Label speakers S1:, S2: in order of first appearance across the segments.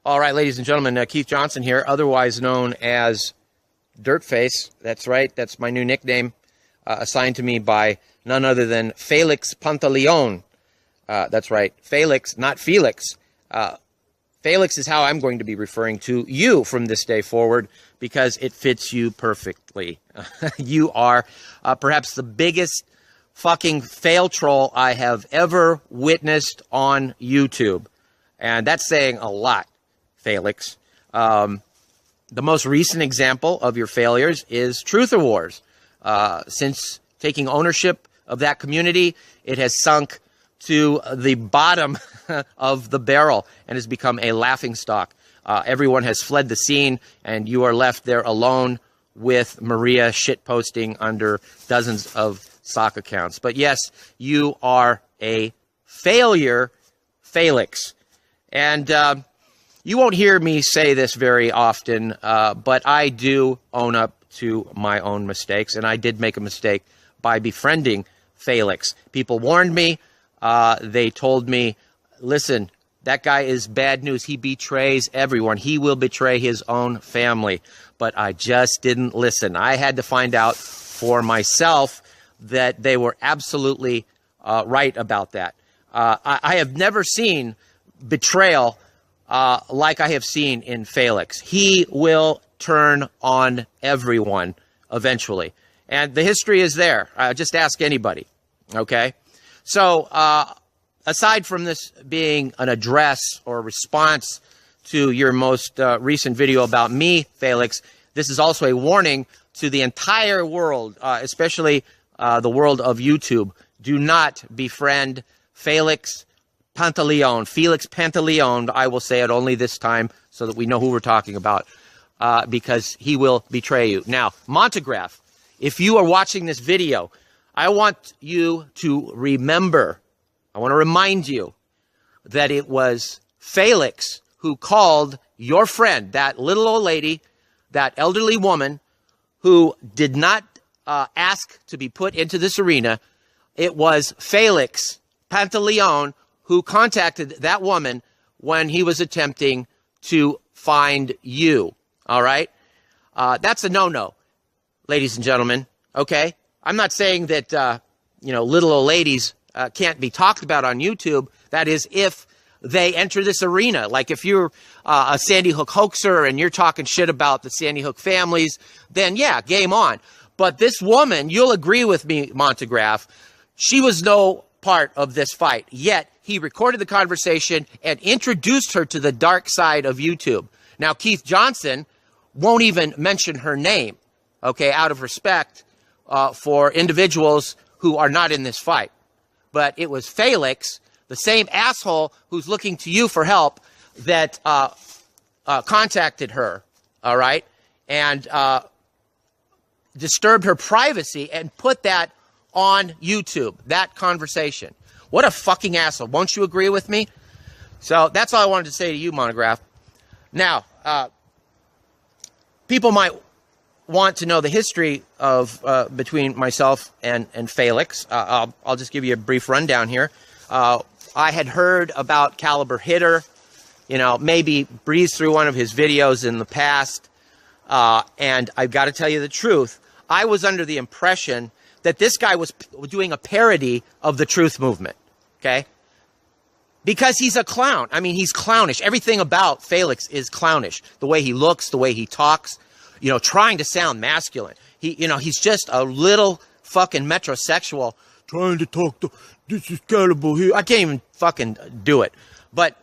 S1: All right, ladies and gentlemen, Keith Johnson here, otherwise known as Dirtface. That's right. That's my new nickname assigned to me by none other than Felix Pantaleon. That's right. Phailix, not Felix. Phailix is how I'm going to be referring to you from this day forward because it fits you perfectly. You are perhaps the biggest fucking fail troll I have ever witnessed on YouTube. And that's saying a lot, Phailix. The most recent example of your failures is Truther Wars. Since taking ownership of that community, it has sunk to the bottom of the barrel and has become a laughingstock. Everyone has fled the scene, and you are left there alone with Maria shitposting under dozens of sock accounts. But yes, you are a failure, Phailix. And you won't hear me say this very often, but I do own up to my own mistakes, and I did make a mistake by befriending Phailix. People warned me. They told me, listen, that guy is bad news. He betrays everyone. He will betray his own family. But I just didn't listen. I had to find out for myself that they were absolutely right about that. I have never seen betrayal like I have seen in Phailix. He will turn on everyone eventually. And the history is there. Just ask anybody. Okay? So, aside from this being an address or a response to your most recent video about me, Phailix, this is also a warning to the entire world, especially the world of YouTube. Do not befriend Felix Pantaleon. Felix Pantaleon, I will say it only this time so that we know who we're talking about, because he will betray you. Now, Montegraph, if you are watching this video, I want you to remember, I want to remind you that it was Phailix who called your friend, that little old lady, that elderly woman who did not ask to be put into this arena. It was Felix Pantaleon who contacted that woman when he was attempting to find you. All right? That's a no-no, ladies and gentlemen. Okay? I'm not saying that, little old ladies can't be talked about on YouTube. That is, if they enter this arena. Like if you're a Sandy Hook hoaxer and you're talking shit about the Sandy Hook families, then yeah, game on. But this woman, you'll agree with me, Montegraph, she was no part of this fight. Yet, he recorded the conversation and introduced her to the dark side of YouTube. Now, Keith Johnson won't even mention her name, okay, out of respect for individuals who are not in this fight. But it was Phailix, the same asshole who's looking to you for help, that contacted her, all right, and disturbed her privacy and put that on YouTube, that conversation. What a fucking asshole. Won't you agree with me? So that's all I wanted to say to you, Montegraph. Now, people might want to know the history of between myself and Phailix. I'll just give you a brief rundown here. I had heard about CaliberMISSER, maybe breezed through one of his videos in the past, and I've got to tell you the truth. I was under the impression that this guy was doing a parody of the truth movement, okay? Because he's a clown. I mean, he's clownish. Everything about Phailix is clownish. The way he looks, the way he talks, trying to sound masculine. He's just a little fucking metrosexual trying to talk to, this is Caliber here. I can't even fucking do it. But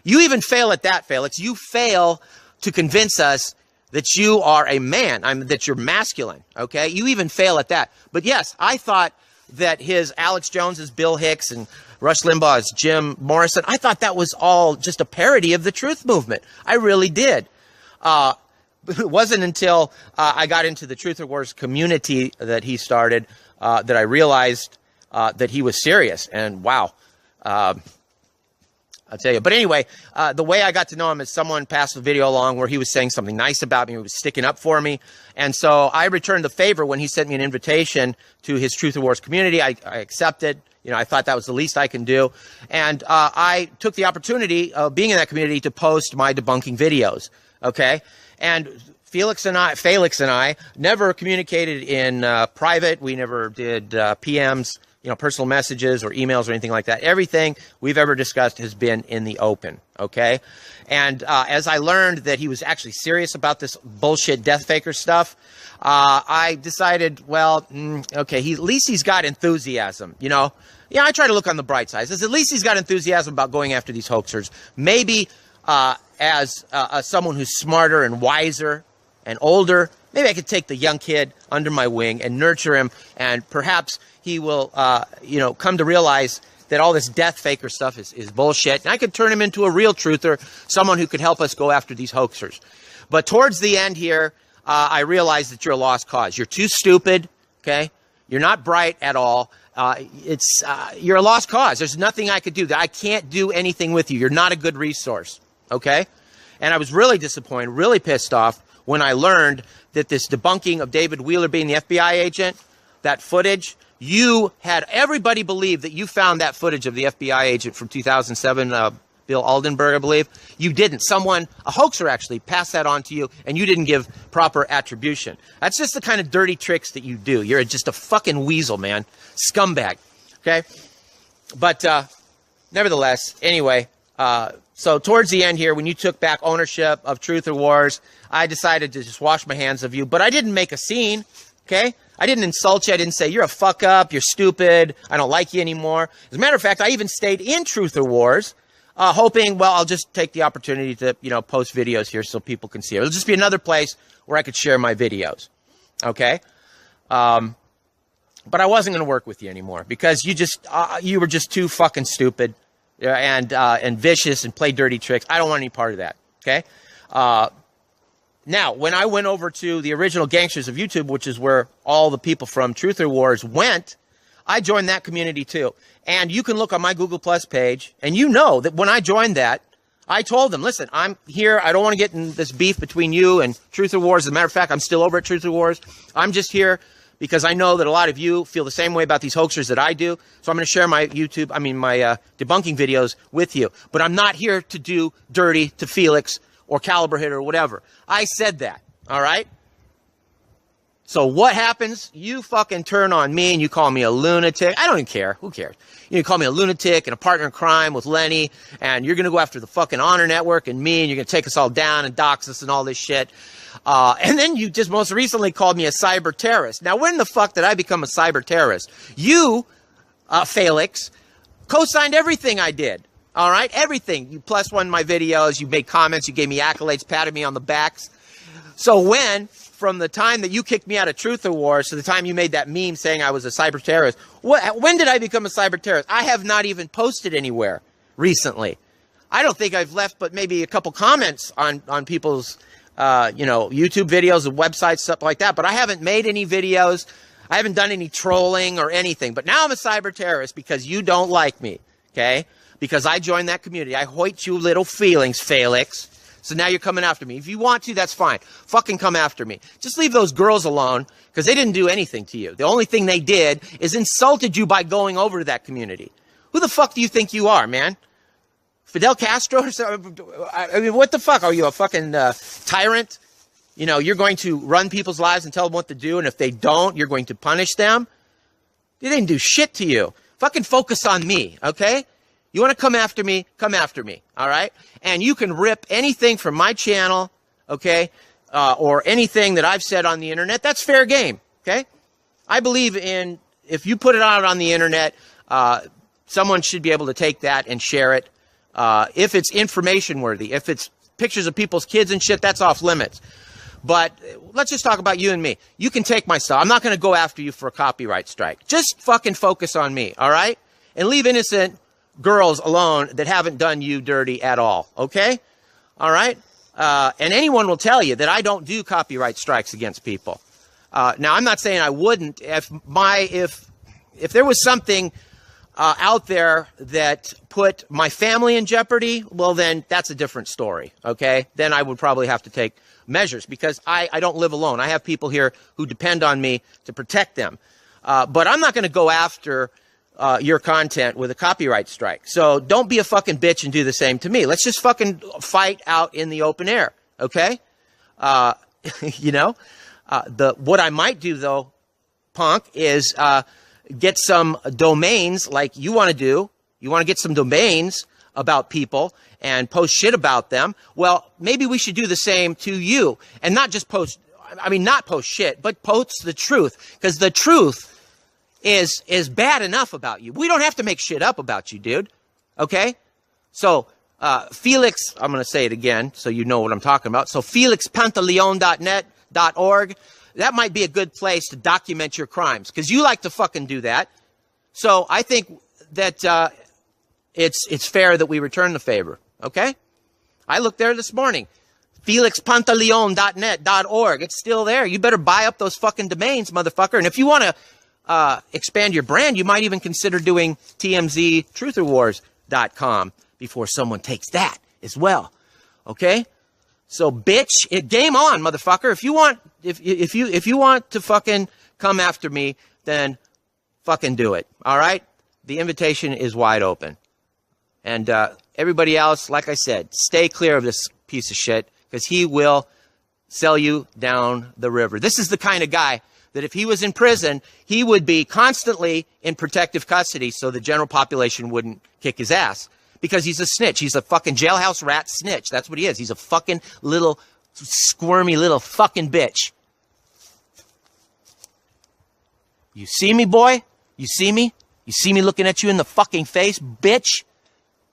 S1: you even fail at that, Phailix. You fail to convince us that you are a man, that you're masculine, okay? You even fail at that. But yes, I thought that his Alex Jones is Bill Hicks and Rush Limbaugh is Jim Morrison. I thought that was all just a parody of the truth movement. I really did. It wasn't until I got into the Truther Wars community that he started that I realized that he was serious. And wow, I'll tell you. But anyway, the way I got to know him is someone passed a video along where he was saying something nice about me. He was sticking up for me. And so I returned the favor when he sent me an invitation to his Truther Wars community. I accepted. You know, I thought that was the least I can do. And I took the opportunity of being in that community to post my debunking videos, okay? And Phailix and I never communicated in private. We never did PMs, you know, personal messages or emails or anything like that. Everything we've ever discussed has been in the open, okay? And as I learned that he was actually serious about this bullshit death faker stuff, I decided, well, okay, at least he's got enthusiasm, you know? Yeah, I try to look on the bright side. At least he's got enthusiasm about going after these hoaxers. Maybe as someone who's smarter and wiser and older, maybe I could take the young kid under my wing and nurture him, and perhaps he will, you know, come to realize that all this death faker stuff is bullshit, and I could turn him into a real truther, someone who could help us go after these hoaxers. But towards the end here, I realized that you're a lost cause. You're too stupid, okay? You're not bright at all. You're a lost cause. There's nothing I could do. I can't do anything with you. You're not a good resource, okay? And I was really disappointed, really pissed off when I learned that this debunking of David Wheeler being the FBI agent, that footage, you had everybody believe that you found that footage of the FBI agent from 2007, Bill Aldenberg, I believe. You didn't. Someone, a hoaxer actually, passed that on to you, and you didn't give proper attribution. That's just the kind of dirty tricks that you do. You're just a fucking weasel, man. Scumbag. Okay? But nevertheless, anyway, so towards the end here, when you took back ownership of Truth or Wars, I decided to just wash my hands of you. But I didn't make a scene, okay? I didn't insult you. I didn't say, you're a fuck up, you're stupid, I don't like you anymore. As a matter of fact, I even stayed in Truth or Wars, hoping, well, I'll just take the opportunity to, you know, post videos here so people can see it. It'll just be another place where I could share my videos, okay? But I wasn't going to work with you anymore because you were just too fucking stupid and vicious and play dirty tricks. I don't want any part of that, okay? Now, when I went over to the original Gangsters of YouTube, which is where all the people from Truth or Wars went, I joined that community too. And you can look on my Google Plus page, and you know that when I joined that, I told them, listen, I'm here. I don't want to get in this beef between you and Truth or Wars. As a matter of fact, I'm still over at Truth or Wars. I'm just here because I know that a lot of you feel the same way about these hoaxers that I do. So I'm going to share my my debunking videos with you. But I'm not here to do dirty to Felix or Caliber Hit or whatever. I said that, all right? So what happens? You fucking turn on me and you call me a lunatic. I don't even care. Who cares? You call me a lunatic and a partner in crime with Lenny, and you're going to go after the fucking Honor Network and me, and you're going to take us all down and dox us and all this shit. And then you just most recently called me a cyber terrorist. Now, when the fuck did I become a cyber terrorist? You, Phailix, co-signed everything I did. All right? Everything. You plus one my videos. You made comments. You gave me accolades, patted me on the backs. So when, from the time that you kicked me out of Truth or Wars to the time you made that meme saying I was a cyber terrorist, when did I become a cyber terrorist? I have not even posted anywhere recently. I don't think I've left but maybe a couple comments on people's you know, YouTube videos and websites, stuff like that. But I haven't made any videos. I haven't done any trolling or anything. But now I'm a cyber terrorist because you don't like me, okay? Because I joined that community. I hoit you little feelings, Phailix. So now you're coming after me. If you want to, that's fine. Fucking come after me. Just leave those girls alone because they didn't do anything to you. The only thing they did is insulted you by going over to that community. Who the fuck do you think you are, man? Fidel Castro or something? I mean, what the fuck? Are you a fucking tyrant? You know, you're going to run people's lives and tell them what to do, and if they don't, you're going to punish them? They didn't do shit to you. Fucking focus on me, okay? You want to come after me, all right? And you can rip anything from my channel, okay, or anything that I've said on the internet. That's fair game, okay? I believe in, if you put it out on the internet, someone should be able to take that and share it. If it's information worthy, if it's pictures of people's kids and shit, that's off limits. But let's just talk about you and me. You can take my stuff. I'm not going to go after you for a copyright strike. Just fucking focus on me, all right? And leave innocent girls alone that haven't done you dirty at all, okay? All right? And anyone will tell you that I don't do copyright strikes against people. Now, I'm not saying I wouldn't. If there was something out there that put my family in jeopardy, well, then that's a different story, okay? Then I would probably have to take measures because I don't live alone. I have people here who depend on me to protect them. But I'm not going to go after your content with a copyright strike. So don't be a fucking bitch and do the same to me. Let's just fucking fight out in the open air, okay? You know, what I might do though, punk, is get some domains like you want to do. You want to get some domains about people and post shit about them. Well, maybe we should do the same to you, and not just post. I mean, not post shit, but post the truth, because the truth is bad enough about you. We don't have to make shit up about you, dude. Okay? So, Felix, I'm going to say it again so you know what I'm talking about. So, FelixPantaleon.net.org. That might be a good place to document your crimes, because you like to fucking do that. So, I think that it's fair that we return the favor. Okay? I looked there this morning. FelixPantaleon.net.org. It's still there. You better buy up those fucking domains, motherfucker. And if you want to expand your brand, you might even consider doing TMZTruthOrWars.com before someone takes that as well. Okay? So, bitch, game on, motherfucker. If you want to fucking come after me, then fucking do it. All right? The invitation is wide open. And everybody else, like I said, stay clear of this piece of shit, because he will sell you down the river. This is the kind of guy that if he was in prison, he would be constantly in protective custody so the general population wouldn't kick his ass. Because he's a snitch. He's a fucking jailhouse rat snitch. That's what he is. He's a fucking little squirmy little fucking bitch. You see me, boy? You see me? You see me looking at you in the fucking face, bitch?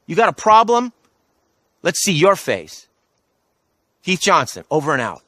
S1: You got a problem? Let's see your face. Keith Johnson, over and out.